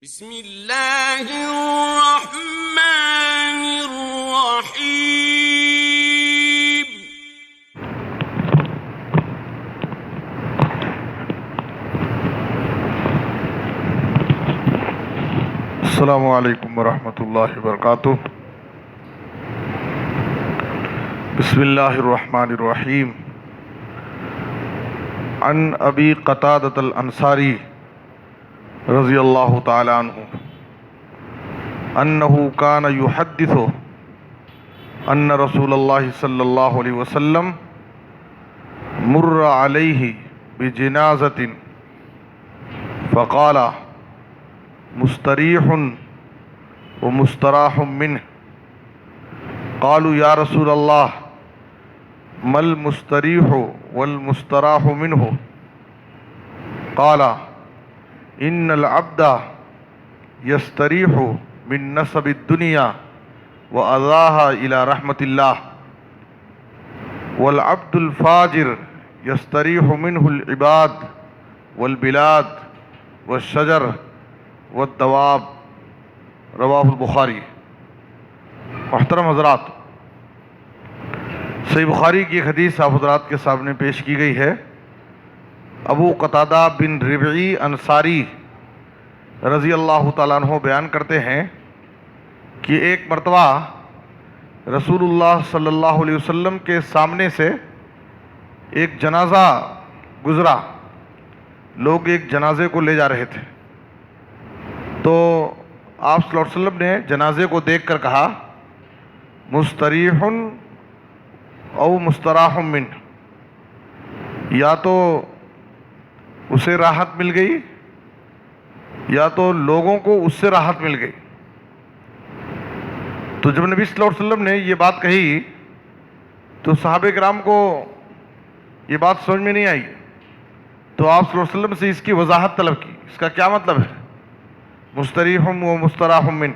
بسم اللہ الرحمن الرحیم۔ السلام علیکم ورحمۃ اللہ وبرکاتہ۔ بسم اللہ الرحمن الرحیم۔ عن ابی قتادۃ الانصاری رضی اللہ تعالی عنہ انہ کان یحدث ان رسول اللہ صلی اللہ علیہ وسلم مر علیہ بجنازۃ فقال مستریح ومستراح منه قالوا یا رسول اللہ ما المستریح والمستراح منه قال ان العبد یستریح من نصب الدنیا وأذاها الى رحمت اللہ والعبد الفاجر یستریح منه العباد والبلاد والشجر والدواب۔ رواہ البخاری۔ محترم حضرات، صحیح بخاری کی ایک حدیث آپ حضرات کے سامنے پیش کی گئی ہے۔ ابو قتادہ بن ربعی انصاری رضی اللہ تعالیٰ عنہ بیان کرتے ہیں کہ ایک مرتبہ رسول اللہ صلی اللہ علیہ وسلم کے سامنے سے ایک جنازہ گزرا۔ لوگ ایک جنازے کو لے جا رہے تھے، تو آپ صلی اللہ علیہ وسلم نے جنازے کو دیکھ کر کہا مستریح او مستراح من، یا تو اسے راحت مل گئی یا تو لوگوں کو اس سے راحت مل گئی۔ تو جب نبی صلی اللہ علیہ وسلم نے یہ بات کہی تو صحابہ کرام کو یہ بات سمجھ میں نہیں آئی، تو آپ صلی اللہ علیہ وسلم سے اس کی وضاحت طلب کی، اس کا کیا مطلب ہے مستریح و مستراح من؟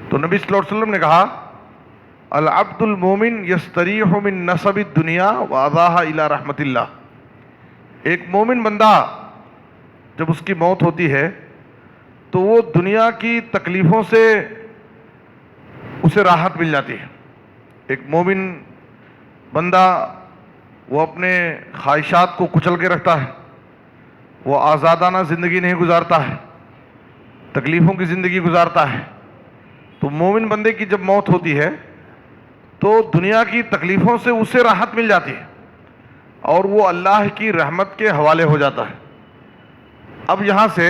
تو نبی صلی اللہ علیہ وسلم نے کہا العبد المومن یستریح من نصب الدنیا وأذاها الی رحمت اللہ۔ ایک مومن بندہ جب اس کی موت ہوتی ہے تو وہ دنیا کی تکلیفوں سے اسے راحت مل جاتی ہے۔ ایک مومن بندہ وہ اپنے خواہشات کو کچل کے رکھتا ہے، وہ آزادانہ زندگی نہیں گزارتا ہے، تکلیفوں کی زندگی گزارتا ہے۔ تو مومن بندے کی جب موت ہوتی ہے تو دنیا کی تکلیفوں سے اسے راحت مل جاتی ہے اور وہ اللہ کی رحمت کے حوالے ہو جاتا ہے۔ اب یہاں سے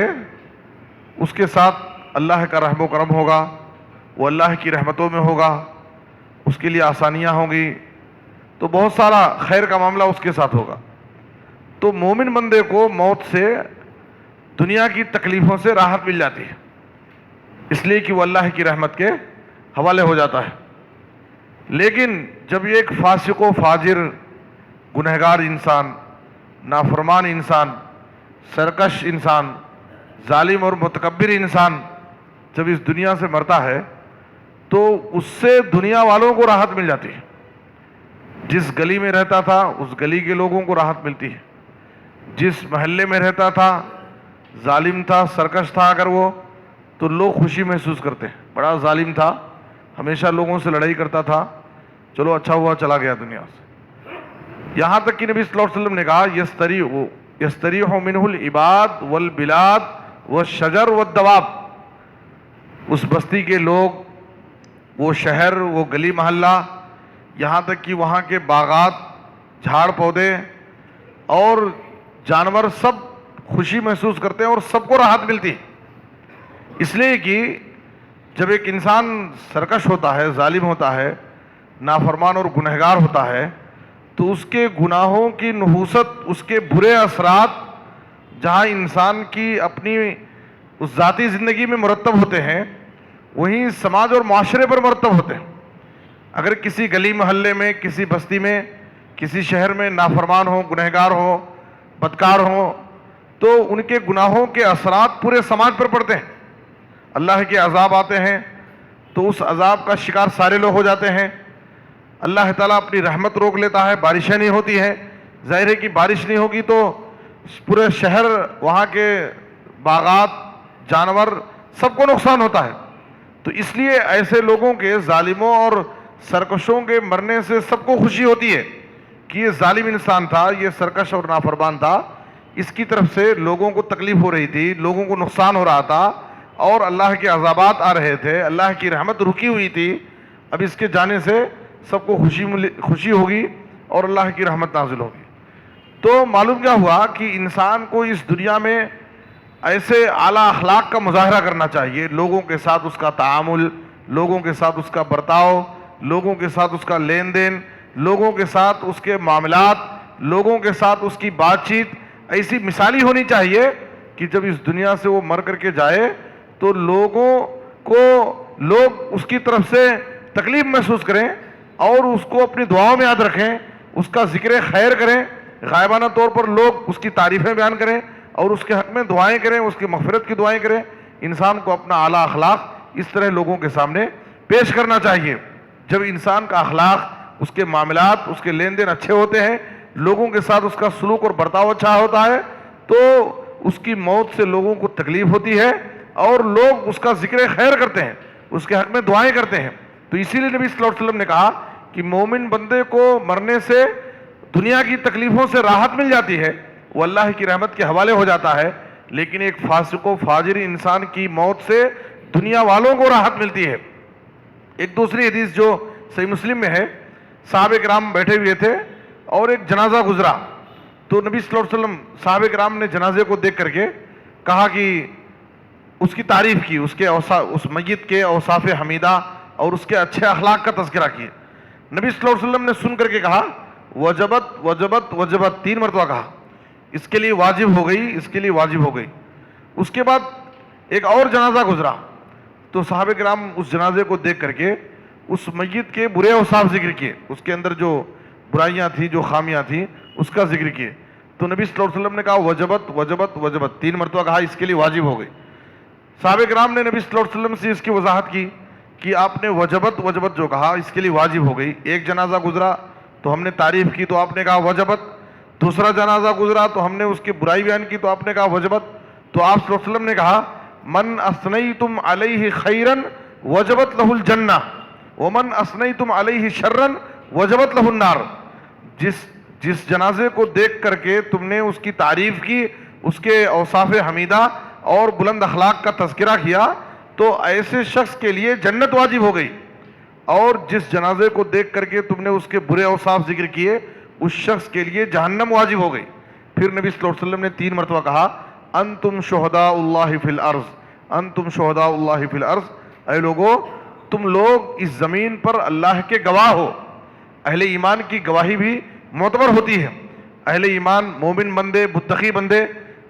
اس کے ساتھ اللہ کا رحم و کرم ہوگا، وہ اللہ کی رحمتوں میں ہوگا، اس کے لیے آسانیاں ہوں گی، تو بہت سارا خیر کا معاملہ اس کے ساتھ ہوگا۔ تو مومن بندے کو موت سے دنیا کی تکلیفوں سے راحت مل جاتی ہے، اس لیے کہ وہ اللہ کی رحمت کے حوالے ہو جاتا ہے۔ لیکن جب یہ ایک فاسق و فاجر، گنہگار انسان، نافرمان انسان، سرکش انسان، ظالم اور متکبر انسان جب اس دنیا سے مرتا ہے تو اس سے دنیا والوں کو راحت مل جاتی ہے۔ جس گلی میں رہتا تھا اس گلی کے لوگوں کو راحت ملتی ہے، جس محلے میں رہتا تھا ظالم تھا، سرکش تھا اگر وہ، تو لوگ خوشی محسوس کرتے ہیں، بڑا ظالم تھا، ہمیشہ لوگوں سے لڑائی کرتا تھا، چلو اچھا ہوا چلا گیا دنیا سے۔ یہاں تک کہ نبی صلی اللہ علیہ وسلم نے کہا یستریح منہ العباد والبلاد والشجر والدواب۔ اس بستی کے لوگ، وہ شہر، وہ گلی محلہ، یہاں تک کہ وہاں کے باغات، جھاڑ پودے اور جانور سب خوشی محسوس کرتے ہیں اور سب کو راحت ملتی ہے۔ اس لیے کہ جب ایک انسان سرکش ہوتا ہے، ظالم ہوتا ہے، نافرمان اور گنہگار ہوتا ہے، تو اس کے گناہوں کی نحوست، اس کے برے اثرات جہاں انسان کی اپنی اس ذاتی زندگی میں مرتب ہوتے ہیں وہیں سماج اور معاشرے پر مرتب ہوتے ہیں۔ اگر کسی گلی محلے میں، کسی بستی میں، کسی شہر میں نافرمان ہوں، گنہگار ہوں، بدکار ہوں، تو ان کے گناہوں کے اثرات پورے سماج پر پڑتے ہیں۔ اللہ کے عذاب آتے ہیں تو اس عذاب کا شکار سارے لوگ ہو جاتے ہیں۔ اللہ تعالیٰ اپنی رحمت روک لیتا ہے، بارشیں نہیں ہوتی ہیں، ظاہر ہے کہ بارش نہیں ہوگی تو پورے شہر، وہاں کے باغات، جانور سب کو نقصان ہوتا ہے. تو اس لیے ایسے لوگوں کے، ظالموں اور سرکشوں کے مرنے سے سب کو خوشی ہوتی ہے کہ یہ ظالم انسان تھا، یہ سرکش اور نافرمان تھا، اس کی طرف سے لوگوں کو تکلیف ہو رہی تھی، لوگوں کو نقصان ہو رہا تھا اور اللہ کے عذابات آ رہے تھے، اللہ کی رحمت رکی ہوئی تھی. اب اس کے جانے سے سب کو خوشی ہوگی اور اللہ کی رحمت نازل ہوگی. تو معلوم کیا ہوا کہ انسان کو اس دنیا میں ایسے اعلیٰ اخلاق کا مظاہرہ کرنا چاہیے. لوگوں کے ساتھ اس کا تعامل، لوگوں کے ساتھ اس کا برتاؤ، لوگوں کے ساتھ اس کا لین دین، لوگوں کے ساتھ اس کے معاملات، لوگوں کے ساتھ اس کی بات چیت ایسی مثالی ہونی چاہیے کہ جب اس دنیا سے وہ مر کر کے جائے تو لوگ اس کی طرف سے تکلیف محسوس کریں اور اس کو اپنی دعاؤں میں یاد رکھیں، اس کا ذکر خیر کریں، غائبانہ طور پر لوگ اس کی تعریفیں بیان کریں اور اس کے حق میں دعائیں کریں، اس کی مغفرت کی دعائیں کریں. انسان کو اپنا اعلیٰ اخلاق اس طرح لوگوں کے سامنے پیش کرنا چاہیے. جب انسان کا اخلاق، اس کے معاملات، اس کے لین دین اچھے ہوتے ہیں، لوگوں کے ساتھ اس کا سلوک اور برتاؤ اچھا ہوتا ہے تو اس کی موت سے لوگوں کو تکلیف ہوتی ہے اور لوگ اس کا ذکر خیر کرتے ہیں، اس کے حق میں دعائیں کرتے ہیں. تو اسی لیے نبی صلی اللہ علیہ وسلم نے کہا کہ مومن بندے کو مرنے سے دنیا کی تکلیفوں سے راحت مل جاتی ہے، وہ اللہ کی رحمت کے حوالے ہو جاتا ہے، لیکن ایک فاسق و فاجر انسان کی موت سے دنیا والوں کو راحت ملتی ہے. ایک دوسری حدیث جو صحیح مسلم میں ہے، صحابہ کرام بیٹھے ہوئے تھے اور ایک جنازہ گزرا تو نبی صلی اللہ علیہ وسلم، صحابہ کرام نے جنازے کو دیکھ کر کے کہا کہ اس کی تعریف کی، اس میت کے اوصاف حمیدہ اور اس کے اچھے اخلاق کا تذکرہ کیے. نبی صلی اللہ علیہ وسلم نے سن کر کے کہا وجبت وجبت وجبت، 3 مرتبہ کہا، اس کے لیے واجب ہو گئی، اس کے لیے واجب ہو گئی. اس کے بعد ایک اور جنازہ گزرا تو صحابہ کرام اس جنازے کو دیکھ کر کے اس میت کے برے اوصاف ذکر کیے، اس کے اندر جو برائیاں تھیں، جو خامیاں تھیں، اس کا ذکر کیے. تو نبی صلی اللہ علیہ وسلم نے کہا وجبت وجبت وجبت، 3 مرتبہ کہا، اس کے لیے واجب ہو گئی. صحابہ کرام نے نبی صلی اللہ علیہ وسلم سے اس کی وضاحت کی کہ آپ نے وجبت وجبت جو کہا اس کے لیے واجب ہو گئی. ایک جنازہ گزرا تو ہم نے تعریف کی تو آپ نے کہا وجبت، دوسرا جنازہ گزرا تو ہم نے اس کی برائی بیان کی تو آپ نے کہا وجبت. تو آپ صلی اللہ علیہ وسلم نے کہا من اثنیتم علیہ خیرا وجبت لہ الجنہ ومن اثنیتم علیہ شرا وجبت لہ النار. جس جنازے کو دیکھ کر کے تم نے اس کی تعریف کی، اس کے اوصاف حمیدہ اور بلند اخلاق کا تذکرہ کیا تو ایسے شخص کے لیے جنت واجب ہو گئی، اور جس جنازے کو دیکھ کر کے تم نے اس کے برے اوصاف ذکر کیے اس شخص کے لیے جہنم واجب ہو گئی. پھر نبی صلی اللہ علیہ وسلم نے 3 مرتبہ کہا انتم شہداء اللہ فی الارض، انتم شہداء اللہ فی الارض، اے لوگو تم لوگ اس زمین پر اللہ کے گواہ ہو. اہل ایمان کی گواہی بھی معتبر ہوتی ہے. اہل ایمان، مومن بندے، متقی بندے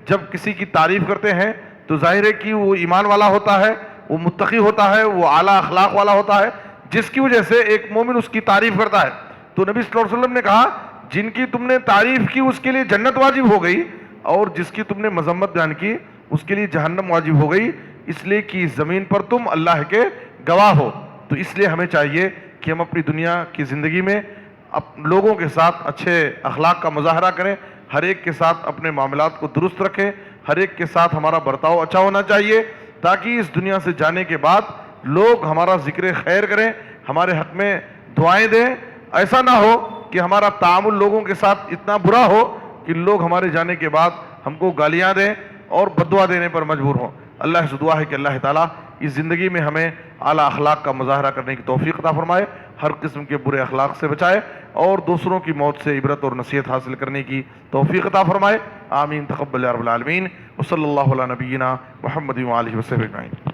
جب کسی کی تعریف کرتے ہیں تو ظاہر ہے کہ وہ ایمان والا ہوتا ہے، وہ متقی ہوتا ہے، وہ اعلیٰ اخلاق والا ہوتا ہے، جس کی وجہ سے ایک مومن اس کی تعریف کرتا ہے. تو نبی صلی اللہ علیہ وسلم نے کہا جن کی تم نے تعریف کی اس کے لیے جنت واجب ہو گئی اور جس کی تم نے مذمت بیان کی اس کے لیے جہنم واجب ہو گئی، اس لیے کہ اس زمین پر تم اللہ کے گواہ ہو. تو اس لیے ہمیں چاہیے کہ ہم اپنی دنیا کی زندگی میں لوگوں کے ساتھ اچھے اخلاق کا مظاہرہ کریں، ہر ایک کے ساتھ اپنے معاملات کو درست رکھیں، ہر ایک کے ساتھ ہمارا برتاؤ اچھا ہونا چاہیے تاکہ اس دنیا سے جانے کے بعد لوگ ہمارا ذکر خیر کریں، ہمارے حق میں دعائیں دیں. ایسا نہ ہو کہ ہمارا تعامل لوگوں کے ساتھ اتنا برا ہو کہ لوگ ہمارے جانے کے بعد ہم کو گالیاں دیں اور بددعا دینے پر مجبور ہوں. اللہ سے دعا ہے کہ اللہ تعالیٰ اس زندگی میں ہمیں اعلیٰ اخلاق کا مظاہرہ کرنے کی توفیق عطا فرمائے، ہر قسم کے برے اخلاق سے بچائے اور دوسروں کی موت سے عبرت اور نصیحت حاصل کرنے کی توفیق عطا فرمائے. آمین تقبل یا رب العالمین. وصلی اللہ علی نبینا محمد و آلہ وصحبہ اجمعین.